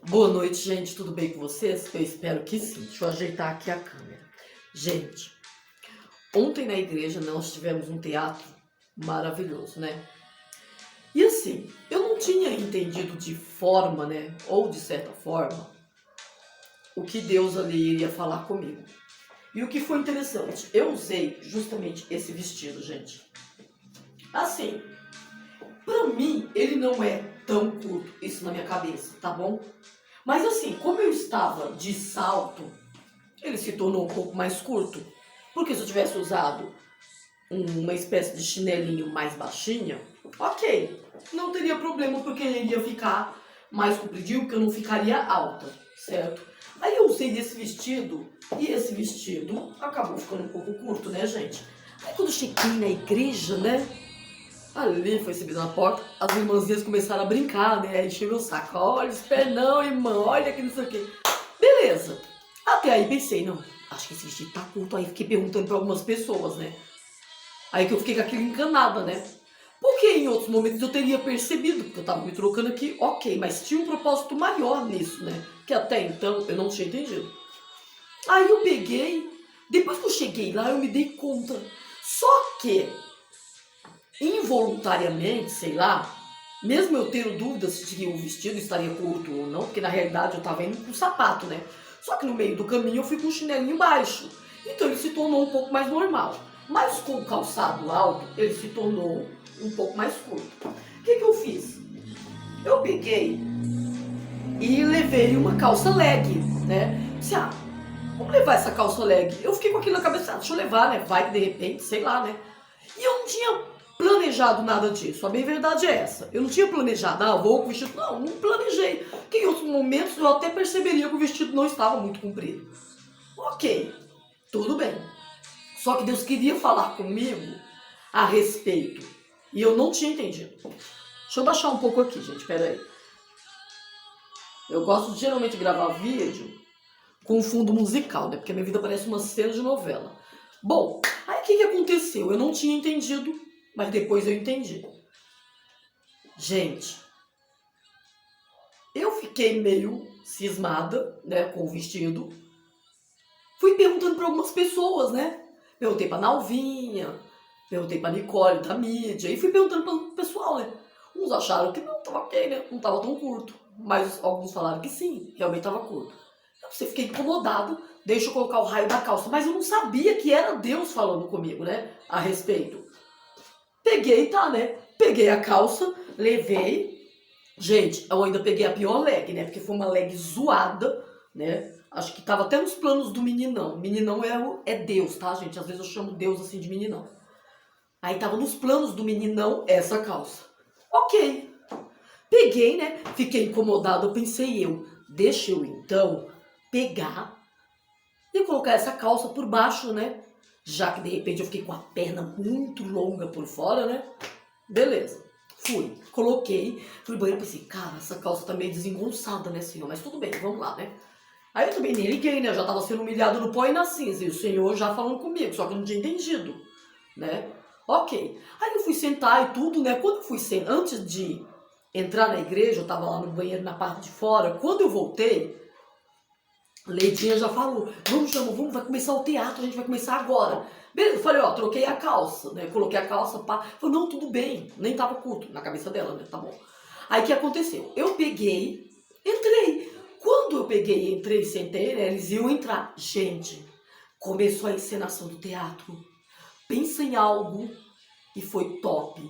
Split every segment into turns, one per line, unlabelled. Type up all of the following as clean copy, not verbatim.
Boa noite, gente. Tudo bem com vocês? Eu espero que sim. Deixa eu ajeitar aqui a câmera. Gente, ontem na igreja nós tivemos um teatro maravilhoso, né? E assim, eu não tinha entendido de forma, né? Ou de certa forma, o que Deus ali iria falar comigo. E o que foi interessante, eu usei justamente esse vestido, gente. Assim, pra mim, ele não é tão curto, isso na minha cabeça, tá bom? Mas assim, como eu estava de salto, ele se tornou um pouco mais curto. Porque se eu tivesse usado uma espécie de chinelinho mais baixinha, ok, não teria problema porque ele iria ficar mais compridinho, porque eu não ficaria alta, certo? Aí eu usei esse vestido e esse vestido acabou ficando um pouco curto, né, gente? Aí quando eu cheguei na igreja, né, ali foi recebido na porta, as irmãzinhas começaram a brincar, né, aí encheu meu saco, olha, espera não, irmã, olha que não sei o que. Beleza. Até aí pensei, não, acho que esse vestido tá curto. Aí fiquei perguntando pra algumas pessoas, né? Aí que eu fiquei com aquilo encanada, né? Porque em outros momentos eu teria percebido, porque eu tava me trocando aqui, ok, mas tinha um propósito maior nisso, né? Que até então eu não tinha entendido. Aí eu peguei, depois que eu cheguei lá, eu me dei conta. Só que, involuntariamente, sei lá, mesmo eu tendo dúvidas se o vestido estaria curto ou não, porque na realidade eu tava indo com sapato, né? Só que no meio do caminho eu fui com o chinelinho baixo. Então ele se tornou um pouco mais normal. Mas com o calçado alto, ele se tornou um pouco mais curto. O que eu fiz? Eu peguei e levei uma calça leg, né? Disse, vamos levar essa calça leg. Eu fiquei com aquilo na cabeça, deixa eu levar, né? Vai que de repente, sei lá, né? E eu não tinha planejado nada disso. A bem verdade é essa. Eu não tinha planejado, vou com o vestido. Não planejei. Porque em outros momentos eu até perceberia que o vestido não estava muito comprido. Ok, tudo bem. Só que Deus queria falar comigo a respeito. E eu não tinha entendido. Deixa eu baixar um pouco aqui, gente. Pera aí. Eu gosto geralmente de gravar vídeo com fundo musical, né? Porque a minha vida parece uma cena de novela. Bom, aí o que aconteceu? Eu não tinha entendido, mas depois eu entendi. Gente, eu fiquei meio cismada, né, com o vestido. Fui perguntando para algumas pessoas, né? Perguntei pra Nalvinha, perguntei pra Nicole da mídia, e fui perguntando pro pessoal, né? Uns acharam que não tava ok, né? Não tava tão curto. Mas alguns falaram que sim, realmente tava curto. Eu fiquei incomodado, deixa eu colocar o raio da calça. Mas eu não sabia que era Deus falando comigo, né? A respeito. Peguei, tá, né? Peguei a calça, levei. Gente, eu ainda peguei a pior leg, né? Porque foi uma leg zoada, né? Acho que tava até nos planos do meninão. Meninão é Deus, tá, gente? Às vezes eu chamo Deus assim de meninão. Aí tava nos planos do meninão essa calça. Ok. Peguei, né? Fiquei incomodado. Eu pensei, deixa eu então pegar e colocar essa calça por baixo, né? Já que de repente eu fiquei com a perna muito longa por fora, né? Beleza. Fui, coloquei, fui no banheiro e pensei, cara, essa calça tá meio desengonçada, né, senhor? Mas tudo bem, vamos lá, né? Aí eu também nem liguei, né? Eu já tava sendo humilhado no pó e na cinza. E o senhor já falando comigo, só que eu não tinha entendido, né? Ok. Aí eu fui sentar e tudo, né? Quando eu fui sentar, antes de entrar na igreja, eu tava lá no banheiro na parte de fora. Quando eu voltei, Leidinha já falou, vamos, vai começar o teatro, a gente vai começar agora. Beleza, eu falei, troquei a calça, né? Coloquei a calça, pá. Falei, não, tudo bem, nem tava curto na cabeça dela, né? Tá bom. Aí o que aconteceu? Eu peguei, entrei. Quando eu peguei, entrei, sentei, né? Eles iam entrar. Gente, começou a encenação do teatro. Pensa em algo e foi top.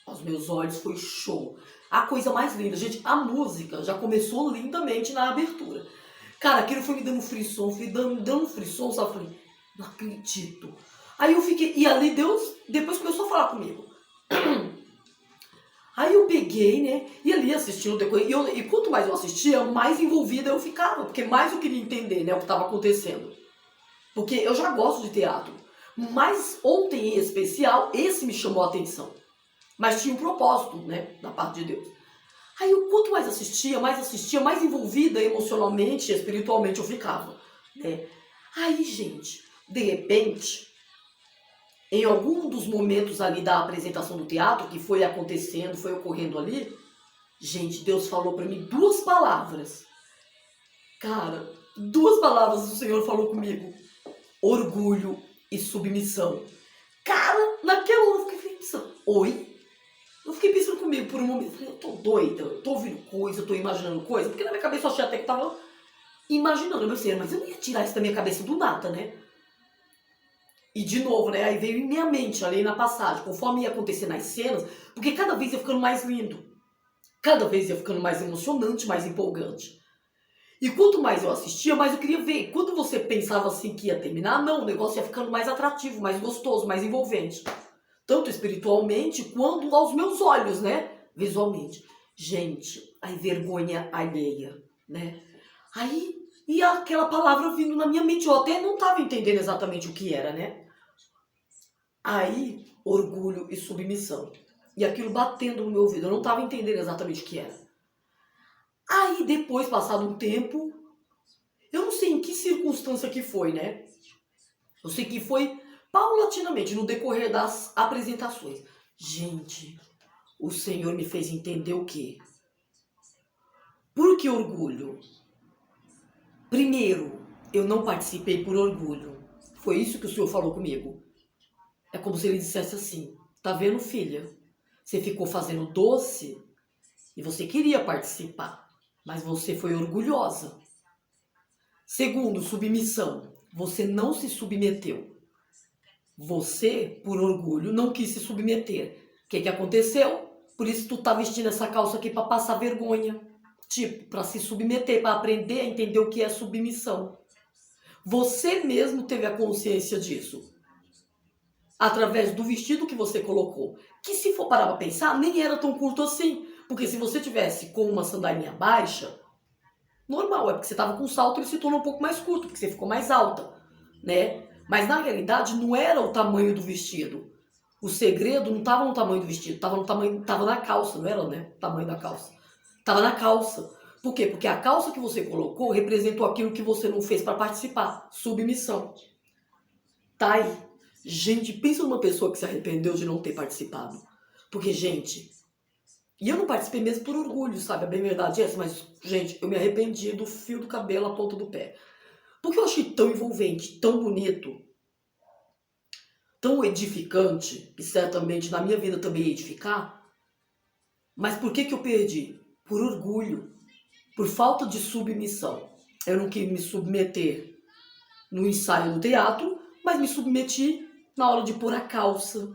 Aos meus olhos foi show. A coisa mais linda, gente, a música já começou lindamente na abertura. Cara, aquilo foi me dando frisson, fui dando frisson, sabe? Eu falei, não acredito. Aí eu fiquei, e ali Deus depois começou a falar comigo. Aí eu peguei, né, e ali assistindo depois, e quanto mais eu assistia, mais envolvida eu ficava, porque mais eu queria entender, né, o que estava acontecendo. Porque eu já gosto de teatro, mas ontem em especial, esse me chamou a atenção. Mas tinha um propósito, né, da parte de Deus. Aí eu, quanto mais assistia, mais envolvida emocionalmente, espiritualmente eu ficava, né? Aí, gente, de repente, em algum dos momentos ali da apresentação do teatro, que foi acontecendo, foi ocorrendo ali, gente, Deus falou para mim duas palavras. Cara, duas palavras o Senhor falou comigo: orgulho e submissão. Cara, naquela hora eu fiquei pensando, oi? Eu fiquei pensando comigo por um momento, falei, eu tô doida, eu tô ouvindo coisa, eu tô imaginando coisa, porque na minha cabeça eu achei até que tava imaginando, eu pensei, mas eu não ia tirar isso da minha cabeça do nada, né? E de novo, né? Aí veio em minha mente, ali na passagem, conforme ia acontecendo as cenas, porque cada vez ia ficando mais lindo, cada vez ia ficando mais emocionante, mais empolgante. E quanto mais eu assistia, mais eu queria ver. E quando você pensava assim que ia terminar, não, o negócio ia ficando mais atrativo, mais gostoso, mais envolvente. Tanto espiritualmente quanto aos meus olhos, né? Visualmente. Gente, aí vergonha alheia, né? Aí ia aquela palavra vindo na minha mente. Eu até não estava entendendo exatamente o que era, né? Aí, orgulho e submissão. E aquilo batendo no meu ouvido. Eu não estava entendendo exatamente o que era. Aí, depois, passado um tempo, eu não sei em que circunstância que foi, né? Eu sei que foi paulatinamente, no decorrer das apresentações. Gente, o Senhor me fez entender o quê? Por que orgulho? Primeiro, eu não participei por orgulho. Foi isso que o Senhor falou comigo. É como se ele dissesse assim: tá vendo, filha? Você ficou fazendo doce e você queria participar, mas você foi orgulhosa. Segundo, submissão. Você não se submeteu. Você, por orgulho, não quis se submeter. O que aconteceu? Por isso tu tá vestindo essa calça aqui para passar vergonha. Tipo, para se submeter, para aprender a entender o que é submissão. Você mesmo teve a consciência disso. Através do vestido que você colocou. Que se for parar pra pensar, nem era tão curto assim. Porque se você tivesse com uma sandalinha baixa, normal, é porque você tava com salto e ele se tornou um pouco mais curto, porque você ficou mais alta, né? Mas na realidade não era o tamanho do vestido. O segredo não estava no tamanho do vestido, estava na calça, não era, né? O tamanho da calça. Estava na calça. Por quê? Porque a calça que você colocou representou aquilo que você não fez para participar, submissão. Tá aí. Gente, pensa numa pessoa que se arrependeu de não ter participado. Porque, gente, e eu não participei mesmo por orgulho, sabe? É bem verdade essa, mas, gente, eu me arrependi do fio do cabelo à ponta do pé. Porque eu achei tão envolvente, tão bonito, tão edificante, que certamente na minha vida também ia edificar. Mas por que eu perdi? Por orgulho, por falta de submissão. Eu não quis me submeter no ensaio do teatro, mas me submeti na hora de pôr a calça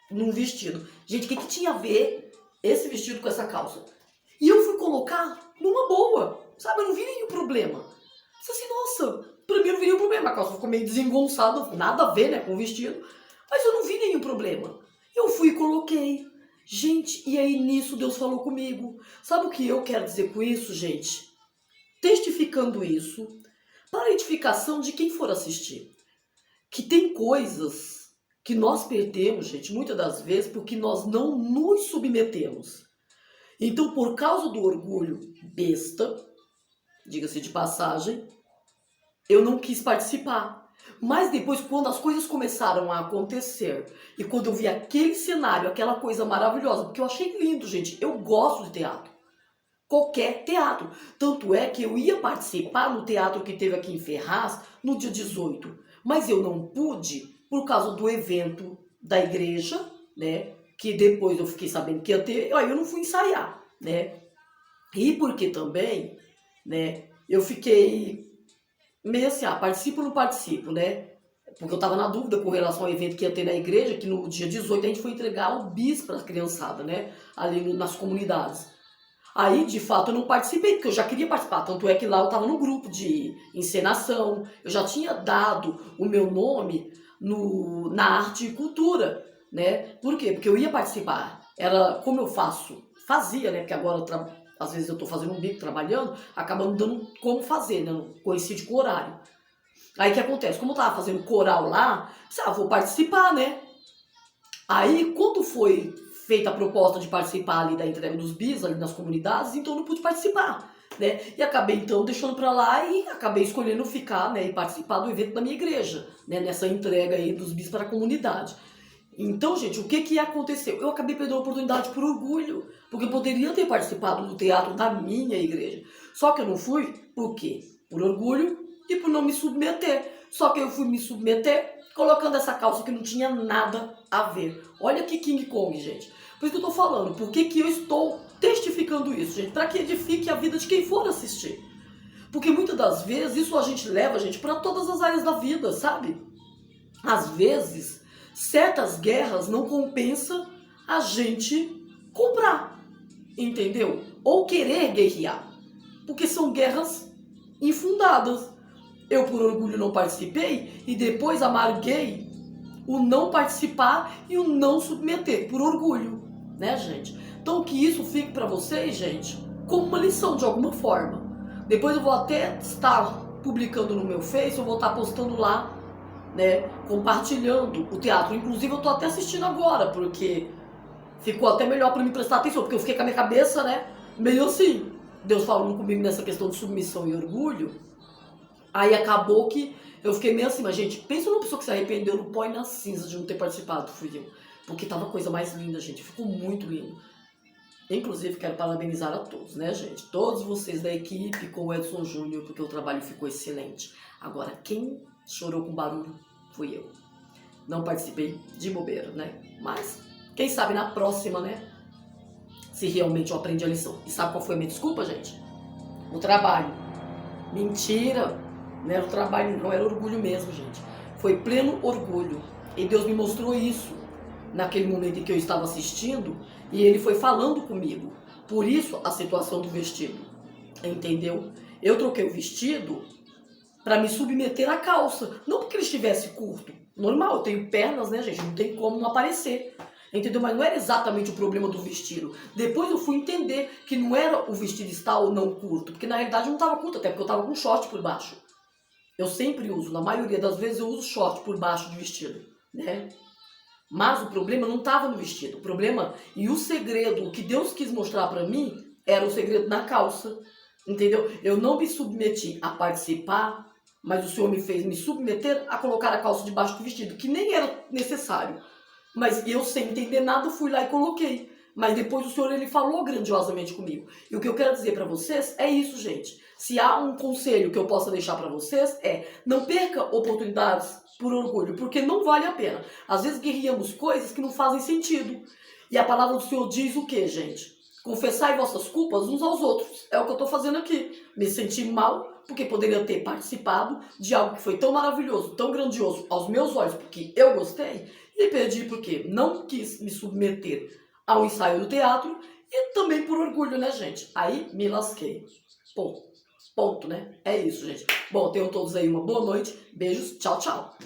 num vestido. Gente, o que tinha a ver esse vestido com essa calça? E eu fui colocar numa boa, sabe? Eu não vi nenhum problema. Disse assim, nossa, pra mim não vi nenhum problema. A calça ficou meio desengonçada, nada a ver, né, com o vestido. Mas eu não vi nenhum problema. Eu fui e coloquei. Gente, e aí nisso Deus falou comigo. Sabe o que eu quero dizer com isso, gente? Testificando isso para a edificação de quem for assistir. Que tem coisas que nós perdemos, gente, muitas das vezes, porque nós não nos submetemos. Então, por causa do orgulho besta, diga-se de passagem, eu não quis participar. Mas depois, quando as coisas começaram a acontecer, e quando eu vi aquele cenário, aquela coisa maravilhosa, porque eu achei lindo, gente, eu gosto de teatro. Qualquer teatro. Tanto é que eu ia participar no teatro que teve aqui em Ferraz no dia 18, mas eu não pude por causa do evento da igreja, né? Que depois eu fiquei sabendo que ia ter, aí eu não fui ensaiar, né? E porque também, né? Eu fiquei meio assim, participo ou não participo, né? Porque eu tava na dúvida com relação ao evento que ia ter na igreja, que no dia 18 a gente foi entregar o bis para a criançada, né? Ali nas comunidades. Aí, de fato, eu não participei, porque eu já queria participar. Tanto é que lá eu estava no grupo de encenação. Eu já tinha dado o meu nome na arte e cultura, né? Por quê? Porque eu ia participar. Era como eu fazia, né? Porque agora, às vezes, eu estou fazendo um bico trabalhando, acaba não dando como fazer, né? Não coincide com o horário. Aí, o que acontece? Como eu estava fazendo coral lá, vou participar, né? Aí, quando foi feita a proposta de participar ali da entrega dos bis ali nas comunidades, então eu não pude participar, né? E acabei então deixando para lá e acabei escolhendo ficar, né, e participar do evento da minha igreja, né, nessa entrega aí dos bis para a comunidade. Então, gente, o que aconteceu? Eu acabei perdendo a oportunidade por orgulho, Porque eu poderia ter participado do teatro da minha igreja. Só que eu não fui, por quê? Por orgulho e por não me submeter. Só que eu fui me submeter colocando essa calça que não tinha nada a ver. Olha que King Kong, gente. Por isso que eu tô falando, por que eu estou testificando isso, gente? Para que edifique a vida de quem for assistir. Porque muitas das vezes isso a gente leva, gente, para todas as áreas da vida, sabe? Às vezes, certas guerras não compensa a gente comprar, entendeu? Ou querer guerrear, porque são guerras infundadas. Eu, por orgulho, não participei e depois amarguei o não participar e o não submeter, por orgulho, né, gente? Então, que isso fique para vocês, gente, como uma lição de alguma forma. Depois eu vou até estar publicando no meu Face, eu vou estar postando lá, né, compartilhando o teatro. Inclusive, eu tô até assistindo agora, porque ficou até melhor para me prestar atenção, porque eu fiquei com a minha cabeça, né, meio assim, Deus falando comigo nessa questão de submissão e orgulho. Aí acabou que eu fiquei meio assim, mas gente, pensa numa pessoa que se arrependeu no pó e na cinza de não ter participado, fui eu. Porque tava a coisa mais linda, gente, ficou muito lindo. Inclusive, quero parabenizar a todos, né, gente? Todos vocês da equipe com o Edson Júnior, porque o trabalho ficou excelente. Agora, quem chorou com barulho fui eu. Não participei de bobeira, né? Mas, quem sabe na próxima, né? Se realmente eu aprendi a lição. E sabe qual foi a minha desculpa, gente? O trabalho. Mentira! Não era o trabalho, não era orgulho mesmo, gente. Foi pleno orgulho. E Deus me mostrou isso naquele momento em que eu estava assistindo e Ele foi falando comigo. Por isso, a situação do vestido. Entendeu? Eu troquei o vestido para me submeter à calça. Não porque ele estivesse curto. Normal, eu tenho pernas, né, gente? Não tem como não aparecer. Entendeu? Mas não era exatamente o problema do vestido. Depois eu fui entender que não era o vestido estar ou não curto. Porque na realidade não estava curto, até porque eu estava com short por baixo. Eu sempre uso, na maioria das vezes eu uso short por baixo de vestido, né? Mas o problema não estava no vestido. O problema e o segredo, o que Deus quis mostrar para mim, era o segredo na calça. Entendeu? Eu não me submeti a participar, mas o Senhor me fez me submeter a colocar a calça debaixo do vestido, que nem era necessário. Mas eu, sem entender nada, fui lá e coloquei. Mas depois o Senhor, Ele falou grandiosamente comigo. E o que eu quero dizer para vocês é isso, gente. Se há um conselho que eu possa deixar para vocês é: não perca oportunidades por orgulho, porque não vale a pena. Às vezes guerreamos coisas que não fazem sentido. E a palavra do Senhor diz o quê, gente? Confessai vossas culpas uns aos outros. É o que eu estou fazendo aqui. Me senti mal, porque poderia ter participado de algo que foi tão maravilhoso, tão grandioso aos meus olhos, porque eu gostei, e perdi porque não quis me submeter ao ensaio do teatro e também por orgulho, né, gente? Aí me lasquei. Pô, ponto, né? É isso, gente. Bom, tenham todos aí uma boa noite. Beijos, tchau, tchau.